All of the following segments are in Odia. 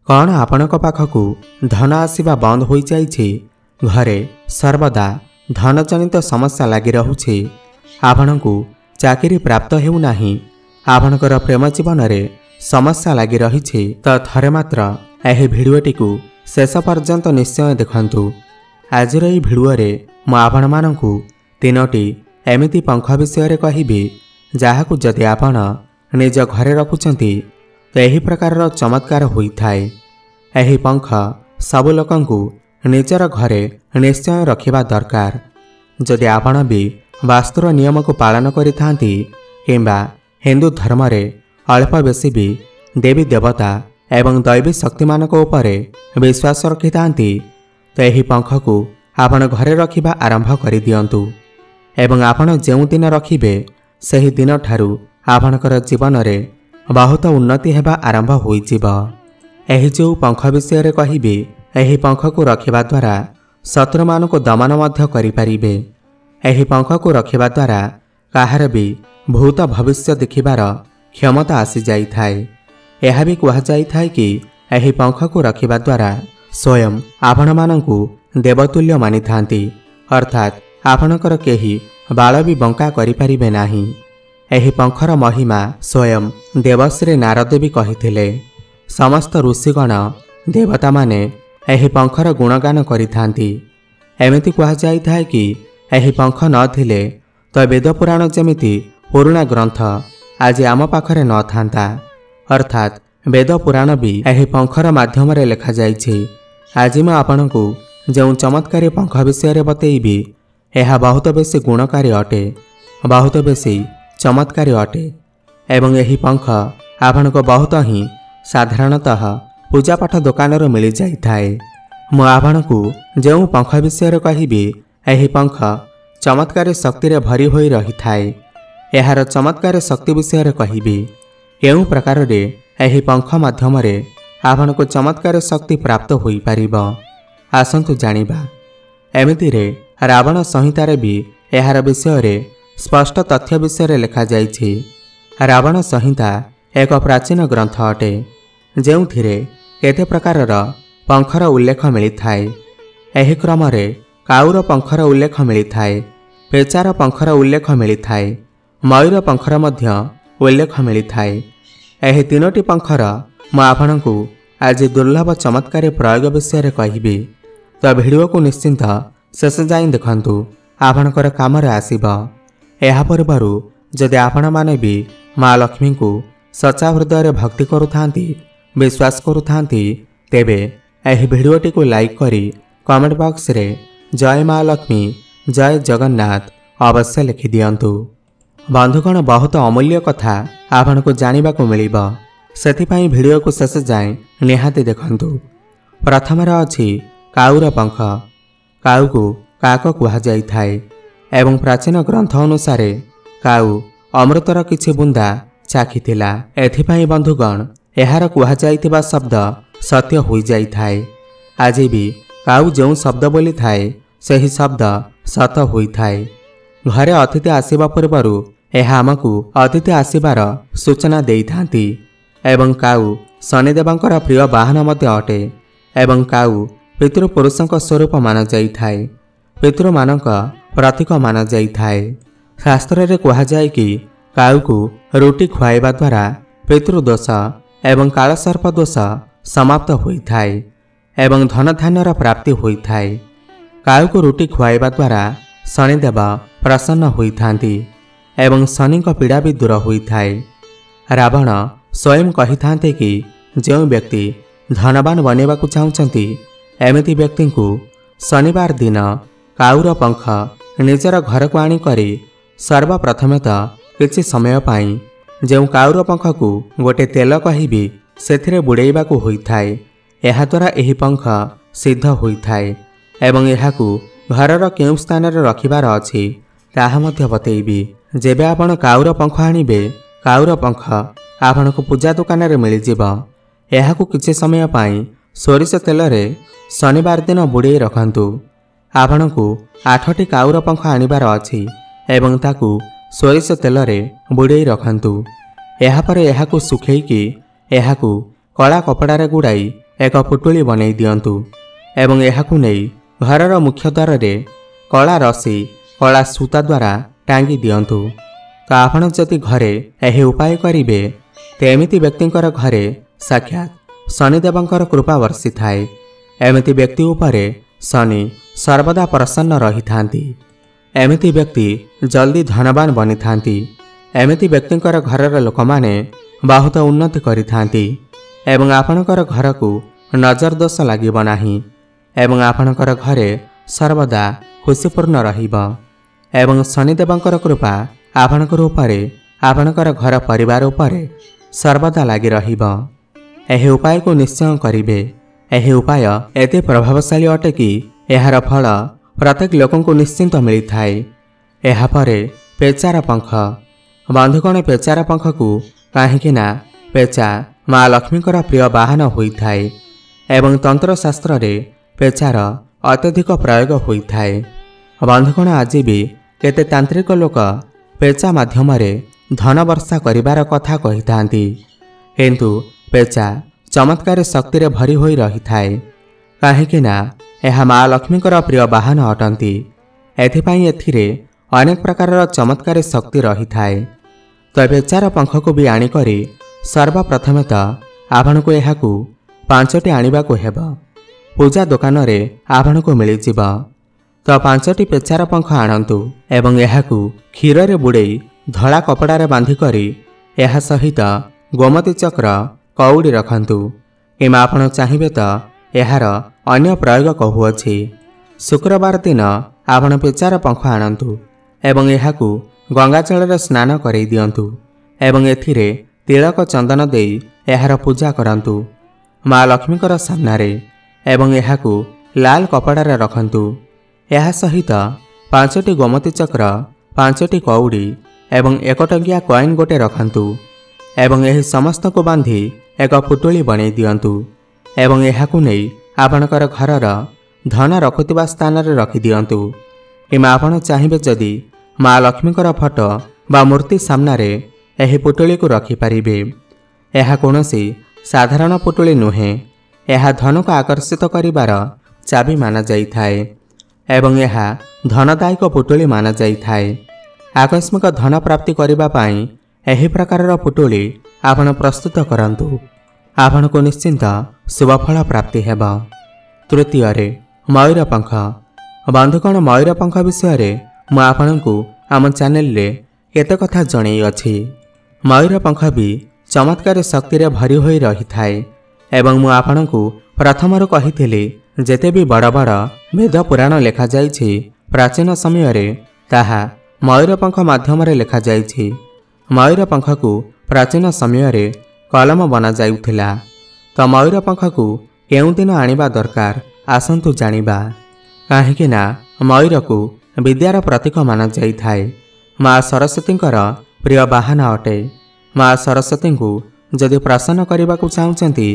कौन आपणक पाखकु धन आसिबा बंद हो जाइछि? घरे सर्वदा धन जनित समस्या लगी रहुछि। आपणकु चाकरी प्राप्त हेउ नाही। आपणकर प्रेम जीवन रे समस्या लगी रहिछि तो थरे मात्र एही भिडियोटी को शेष पर्यंत निश्चय देखंतु। आजिर एही भिडियो रे मु आपण मानकु तीनोटी एमिति पंख विषय रे कहिबी जाहाकु जदि आपण निज घरे रखुचंती तो एही प्रकार चमत्कार होइथाय। एही पंख सबु लोकंकु निजर घरे निश्चय रखिबा दरकार। जदि आपण भी वास्तुर नियम को पालन करिथांती किंबा हिंदू धर्म रे अल्प बेसी भी देवी देवता एवं दैवी शक्ति मानक उपरे विश्वास रखिथांती तो एही पंख को आपण घरे रखिबा आरंभ करि दियंतु एवं आपण जेउ दिन रखिबे सही दिन ठारू आपणकर जीवन रे बहुत उन्नति हेबा आरंभ होइजिब। एही जो पंख विषय रे कहिबी एही पंख को रखिबा द्वारा शत्रु मान को दमन मध्य करि परिबे। एही पंख को रखिबा द्वारा काहार भी भूत भविष्य देखिबार क्षमता आसी जाई थाए। यह भी कहा जाई थाए कि एही पंख को रखिबा द्वारा स्वयं आपण मानकु देवतुल्य मानि थांती, अर्थात आपणकर केही बाल भी बंका करि परिबे नाही। एही पंखर महिमा स्वयं देवश्री नारद भी कहिथिले। समस्त ऋषिगण देवता माने एही पंखर गुणगान करिथांती। एमिति कहा जाई थाए कि एही पंख न थिले तो वेद पुराण जेमिति पुराणा ग्रंथ आज आम पाखरे न थांता, अर्थात वेद पुराण भी एही पंखर माध्यम रे लेखा जाइछि। आज मैं आपनकु जो चमत्कारी पंख विषय रे बतेइबी यह बहुत बेसी गुणकारी अटे, बहुत बेसी चमत्कारी अटे एवं यही पंख आपनको बहुत ही साधारणतः पूजापाठ दुकान रो मिल जाई थाए। मु आपनकु जो पंख विषय रे कहिबी एही पंख चमत्कारी शक्ति रे भरी होई रही थाए। यार चमत्कार शक्ति विषय रे कहिबी केउ प्रकार रे एही पंख माध्यम रे आपनको चमत्कार शक्ति प्राप्त होई परिबो। आसंतु जानिबा। एमिति रे रावण संहिता रे भी यार विषय रे स्पष्ट तथ्य विषय रे लिखा जाइछि। रावण संहिता एक प्राचीन ग्रंथ अटे जेउथिरे केते प्रकारर पंखर उल्लेख मिली थाए। एही क्रम रे काउर पंखर उल्लेख मिली थाए, पेचार पंखर उल्लेख मिली थाए, मयूर पंखर मध्य उल्लेख मिली थाए। एही तीनोटी पंखर मु आपनकु आज दुर्लभ चमत्कारी प्रयोग विषय रे कहिबी तो भिडियो को निश्चिंत शेष जाई देखंतु, आपनकर काम रे आसीबो। एहा पूर्वरु जदि आपण माने भी माँ लक्ष्मी को सच्चा हृदय रे भक्ति करुथांती, विश्वास करुथांती, तेबे एही भिडियोटी को लाइक करी कमेंट बॉक्स रे जय माँ लक्ष्मी जय जगन्नाथ अवश्य लिखि दियंतु। बंधुगण बहुत अमूल्य कथा आपनको जानिबा को मिलिबो, सेथिपाई भिडियो को शेष जाए निहाती देखंतु। प्रथम रे अछि काउर पंख। काउ को काक कुहा जाई थाए एवं प्राचीन ग्रंथ अनुसार काउ अमृतर किछि बुंदा चाखिथिला। एथिपाई बंधुगण एहार कुहा जाइथिबा शब्द सत्य होई जाई थाए। आज भी काउ जो शब्द बोली थाए सही शब्द सत होई थाए। घरे अतिथि आसीबा पूर्वरु एहा हमकु अतिथि आसीबार सूचना देई थांती एवं काउ शनिदेवंकर प्रिय वाहन मध्य अटे एवं काउ पितृपुरुषंक स्वरूप मान जाई थाए, पितृमानक प्रतीक मान जाई थाए। शास्त्र रे कहा जाए कि काउ को रुटी खुआइबा द्वारा पितृदोष एवं कालसर्प दोष समाप्त होई थाए एवं धन धान्यर प्राप्ति होई थाए। काउ को रुटी खुआइबा द्वारा शनिदेव प्रसन्न होई थांती एवं शनि को पीड़ा भी दूर होई थाए। रावण स्वयं कही थांते कि जो व्यक्ति धनवान बनेबाकु चाहुचंती एमिति व्यक्ति को शनिवार दिन काउर पंख निजर घर को आनी करी सर्वप्रथमे तो किछि समय पाई जो काउर पंख को गोटे तेल कहिबी सेथिरे बुड़ेइबाकु होई थाए। एहा द्वारा एही पंख सिद्ध होई थाए एवं एहाकु घरर केउ स्थान रे रखिबार अछि ताहा मध्य बतेइबी। जेबे आपण काउर पंख आनिबे काउर पंख आपनको पूजा दुकान रे मिलि जिवो। एहाकु किछि समय पाई सोरिष तेल रे शनिवार दिन बुड़ेई रखंतु। आपनको 8टी काउर पंख आनिबार अछि एवं ताकु सोरिष तेल रे बुड़ेई रखंतु। एहा परे एहाकु सुखेई कि एहाकु कला कपड़ा रे गुड़ाई ଏକ ପୁଟୁଳି ବନେଇ ଦିଅନ୍ତୁ ଏବଂ ଏହାକୁ ନେଇ ଘରର ମୁଖ୍ୟ ଦ୍ୱାରରେ କଳା ରସି କଳା ସୂତା ଦ୍ୱାରା ଟାଙ୍ଗି ଦିଅନ୍ତୁ। ତ ଆପଣ ଯଦି ଘରେ ଏହି ଉପାୟ କରିବେ ତେମିତି ବ୍ୟକ୍ତିଙ୍କର ଘରେ ସାକ୍ଷାତ ଶନିଦେବଙ୍କର କୃପା ବର୍ଷିଥାଏ। ଏମିତି ବ୍ୟକ୍ତି ଉପରେ ଶନି ସର୍ବଦା ପ୍ରସନ୍ନ ରହିଥାନ୍ତି। ଏମିତି ବ୍ୟକ୍ତି ଜଲ୍ଦି ଧନବାନ ବନିଥାନ୍ତି। ଏମିତି ବ୍ୟକ୍ତିଙ୍କର ଘରର ଲୋକମାନେ ବହୁତ ଉନ୍ନତି କରିଥାନ୍ତି ଏବଂ ଆପଣଙ୍କର ଘରକୁ ନଜର ଦୋଷ ଲାଗିବ ନାହିଁ ଏବଂ ଆପଣଙ୍କର ଘରେ ସର୍ବଦା ଖୁସିପୂର୍ଣ୍ଣ ରହିବ ଏବଂ ଶନିଦେବଙ୍କର କୃପା ଆପଣଙ୍କର ଉପରେ ଆପଣଙ୍କର ଘର ପରିବାର ଉପରେ ସର୍ବଦା ଲାଗି ରହିବ। ଏହି ଉପାୟକୁ ନିଶ୍ଚୟ କରିବେ। ଏହି ଉପାୟ ଏତେ ପ୍ରଭାବଶାଳୀ ଅଟେ କି ଏହାର ଫଳ ପ୍ରତ୍ୟେକ ଲୋକଙ୍କୁ ନିଶ୍ଚିନ୍ତ ମିଳିଥାଏ। ଏହାପରେ ପେଚାର ପଙ୍ଖ। ବନ୍ଧୁଗଣ, ପେଚାର ପଙ୍ଖକୁ କାହିଁକି ନା ପେଚା ମା ଲକ୍ଷ୍ମୀଙ୍କର ପ୍ରିୟ ବାହନ ହୋଇଥାଏ ଏବଂ ତନ୍ତ୍ରଶାସ୍ତ୍ରରେ ପେଚାର ଅତ୍ୟଧିକ ପ୍ରୟୋଗ ହୋଇଥାଏ। ବନ୍ଧୁଗଣ, ଆଜି ବି କେତେ ତାନ୍ତ୍ରିକ ଲୋକ ପେଚା ମାଧ୍ୟମରେ ଧନ ବର୍ଷା କରିବାର କଥା କହିଥାନ୍ତି, କିନ୍ତୁ ପେଚା ଚମତ୍କାରୀ ଶକ୍ତିରେ ଭରି ହୋଇ ରହିଥାଏ କାହିଁକି ନା ଏହା ମା ଲକ୍ଷ୍ମୀଙ୍କର ପ୍ରିୟ ବାହନ ଅଟନ୍ତି। ଏଥିପାଇଁ ଏଥିରେ ଅନେକ ପ୍ରକାରର ଚମତ୍କାରୀ ଶକ୍ତି ରହିଥାଏ। ତ ପେଚାର ପଙ୍ଖକୁ ବି ଆଣିକରି ସର୍ବପ୍ରଥମେ ତ ଆପଣଙ୍କୁ ଏହାକୁ 5ଟି ଆଣିବାକୁ ହେବ। ପୂଜା ଦୋକାନରେ ଆପଣଙ୍କୁ ମିଳିଯିବ। ତ 5ଟି ପେଚାର ପଙ୍ଖ ଆଣନ୍ତୁ ଏବଂ ଏହାକୁ କ୍ଷୀରରେ ବୁଡ଼େଇ ଧଳା କପଡ଼ାରେ ବାନ୍ଧିକରି ଏହା ସହିତ ଗୋମତୀ ଚକ୍ର କଉଡ଼ି ରଖନ୍ତୁ। କିମ୍ବା ଆପଣ ଚାହିଁବେ ତ ଏହାର ଅନ୍ୟ ପ୍ରୟୋଗ କହୁଅଛି। ଶୁକ୍ରବାର ଦିନ ଆପଣ ପେଚାର ପଙ୍ଖ ଆଣନ୍ତୁ ଏବଂ ଏହାକୁ ଗଙ୍ଗାଜଳରେ ସ୍ନାନ କରାଇ ଦିଅନ୍ତୁ ଏବଂ ଏଥିରେ ତିଳକ ଚନ୍ଦନ ଦେଇ ଏହାର ପୂଜା କରନ୍ତୁ ମା ଲକ୍ଷ୍ମୀଙ୍କର ସାମ୍ନାରେ ଏବଂ ଏହାକୁ ଲାଲ କପଡ଼ାରେ ରଖନ୍ତୁ। ଏହା ସହିତ 5ଟି ଗୋମତୀ ଚକ୍ର, 5ଟି କଉଡ଼ି ଏବଂ 1 ଟଙ୍କିଆ କଏନ୍ ଗୋଟେ ରଖନ୍ତୁ ଏବଂ ଏହି ସମସ୍ତକୁ ବାନ୍ଧି ଏକ ପୁଟୁଳି ବନେଇ ଦିଅନ୍ତୁ ଏବଂ ଏହାକୁ ନେଇ ଆପଣଙ୍କର ଘରର ଧନ ରଖୁଥିବା ସ୍ଥାନରେ ରଖିଦିଅନ୍ତୁ। କିମ୍ବା ଆପଣ ଚାହିଁବେ ଯଦି ମା ଲକ୍ଷ୍ମୀଙ୍କର ଫଟୋ ବା ମୂର୍ତ୍ତି ସାମ୍ନାରେ ଏହି ପୁଟୁଳିକୁ ରଖିପାରିବେ। ଏହା କୌଣସି ସାଧାରଣ ପୁଟୁଳି ନୁହେଁ। ଏହା ଧନକୁ ଆକର୍ଷିତ କରିବାର ଚାବି ମାନାଯାଇଥାଏ ଏବଂ ଏହା ଧନଦାୟକ ପୁଟୁଳି ମାନାଯାଇଥାଏ। ଆକସ୍ମିକ ଧନ ପ୍ରାପ୍ତି କରିବା ପାଇଁ ଏହି ପ୍ରକାରର ପୁଟୁଳି ଆପଣ ପ୍ରସ୍ତୁତ କରନ୍ତୁ। ଆପଣଙ୍କୁ ନିଶ୍ଚିନ୍ତ ଶୁଭଫଳ ପ୍ରାପ୍ତି ହେବ। ତୃତୀୟରେ, ମୟୂର ପଙ୍ଖ। ବନ୍ଧୁଗଣ, ମୟୂର ପଙ୍ଖ ବିଷୟରେ ମୁଁ ଆପଣଙ୍କୁ ଆମ ଚ୍ୟାନେଲରେ କେତେ କଥା ଜଣେଇଅଛି। ମୟୂର ପଙ୍ଖ ବି ଚମତ୍କାରୀ ଶକ୍ତିରେ ଭରି ହୋଇ ରହିଥାଏ ଏବଂ ମୁଁ ଆପଣଙ୍କୁ ପ୍ରଥମରୁ କହିଥିଲି ଯେତେ ବି ବଡ଼ ବଡ଼ ବେଦ ପୁରାଣ ଲେଖାଯାଇଛି ପ୍ରାଚୀନ ସମୟରେ ତାହା ମୟୂର ପଙ୍ଖ ମାଧ୍ୟମରେ ଲେଖାଯାଇଛି। ମୟୂର ପଙ୍ଖକୁ ପ୍ରାଚୀନ ସମୟରେ କଲମ ବନାଯାଉଥିଲା। ତ ମୟୂର ପଙ୍ଖକୁ କେଉଁଦିନ ଆଣିବା ଦରକାର ଆସନ୍ତୁ ଜାଣିବା। କାହିଁକି ନା ମୟୂରକୁ ବିଦ୍ୟାର ପ୍ରତୀକ ମାନାଯାଇଥାଏ। ମା ସରସ୍ୱତୀଙ୍କର ପ୍ରିୟ ବାହନ ଅଟେ। ମା ସରସ୍ୱତୀଙ୍କୁ ଯଦି ପ୍ରସନ୍ନ କରିବାକୁ ଚାହୁଁଛନ୍ତି,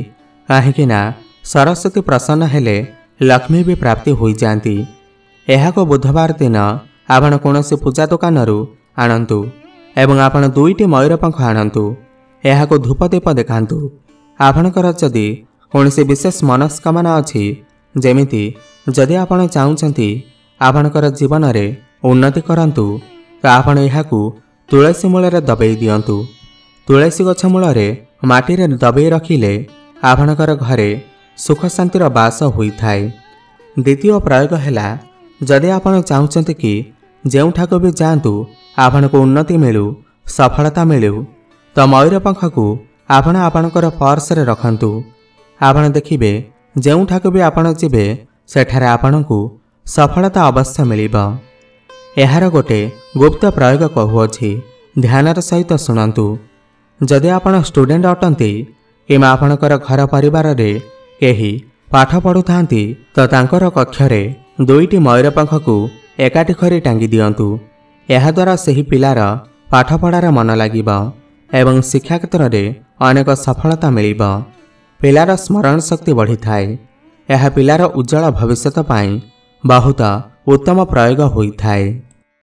କାହିଁକି ନା ସରସ୍ୱତୀ ପ୍ରସନ୍ନ ହେଲେ ଲକ୍ଷ୍ମୀ ବି ପ୍ରାପ୍ତି ହୋଇଯାଆନ୍ତି। ଏହାକୁ ବୁଧବାର ଦିନ ଆପଣ କୌଣସି ପୂଜା ଦୋକାନରୁ ଆଣନ୍ତୁ ଏବଂ ଆପଣ 2ଟି ମୟୂର ପଙ୍ଖ ଆଣନ୍ତୁ। ଏହାକୁ ଧୂପ ଦୀପ ଦେଖାନ୍ତୁ। ଆପଣଙ୍କର ଯଦି କୌଣସି ବିଶେଷ ମନସ୍କାମନା ଅଛି, ଯେମିତି ଯଦି ଆପଣ ଚାହୁଁଛନ୍ତି ଆପଣଙ୍କର ଜୀବନରେ ଉନ୍ନତି କରନ୍ତୁ, ତ ଆପଣ ଏହାକୁ ତୁଳସୀ ମୂଳରେ ଦବେଇ ଦିଅନ୍ତୁ। ତୁଳସୀ ଗଛ ମୂଳରେ ମାଟିରେ ଦବେଇ ରଖିଲେ ଆପଣଙ୍କର ଘରେ ସୁଖ ଶାନ୍ତିର ବାସ ହୋଇଥାଏ। ଦ୍ୱିତୀୟ ପ୍ରୟୋଗ ହେଲା, ଯଦି ଆପଣ ଚାହୁଁଛନ୍ତି କି ଯେଉଁଠାକୁ ବି ଯାଆନ୍ତୁ ଆପଣଙ୍କୁ ଉନ୍ନତି ମିଳୁ, ସଫଳତା ମିଳୁ, ତ ମୟୂର ପଙ୍ଖକୁ ଆପଣ ଆପଣଙ୍କର ପର୍ସରେ ରଖନ୍ତୁ। ଆପଣ ଦେଖିବେ ଯେଉଁଠାକୁ ବି ଆପଣ ଯିବେ ସେଠାରେ ଆପଣଙ୍କୁ ସଫଳତା ଅବଶ୍ୟ ମିଳିବ। ଏହାର ଗୋଟେ ଗୁପ୍ତ ପ୍ରୟୋଗ କହୁଅଛି, ଧ୍ୟାନର ସହିତ ଶୁଣନ୍ତୁ। ଯଦି ଆପଣ ଷ୍ଟୁଡେଣ୍ଟ ଅଟନ୍ତି କିମ୍ବା ଆପଣଙ୍କର ଘର ପରିବାରରେ କେହି ପାଠ ପଢ଼ୁଥାନ୍ତି, ତ ତାଙ୍କର କକ୍ଷରେ 2ଟି ମୟୂର ପଙ୍ଖକୁ ଏକାଠି କରି ଟାଙ୍ଗି ଦିଅନ୍ତୁ। ଏହାଦ୍ୱାରା ସେହି ପିଲାର ପାଠପଢ଼ାରେ ମନ ଲାଗିବ ଏବଂ ଶିକ୍ଷା କ୍ଷେତ୍ରରେ ଅନେକ ସଫଳତା ମିଳିବ। ପିଲାର ସ୍ମରଣ ଶକ୍ତି ବଢ଼ିଥାଏ। ଏହା ପିଲାର ଉଜ୍ଜଳ ଭବିଷ୍ୟତ ପାଇଁ ବହୁତ ଉତ୍ତମ ପ୍ରୟୋଗ ହୋଇଥାଏ।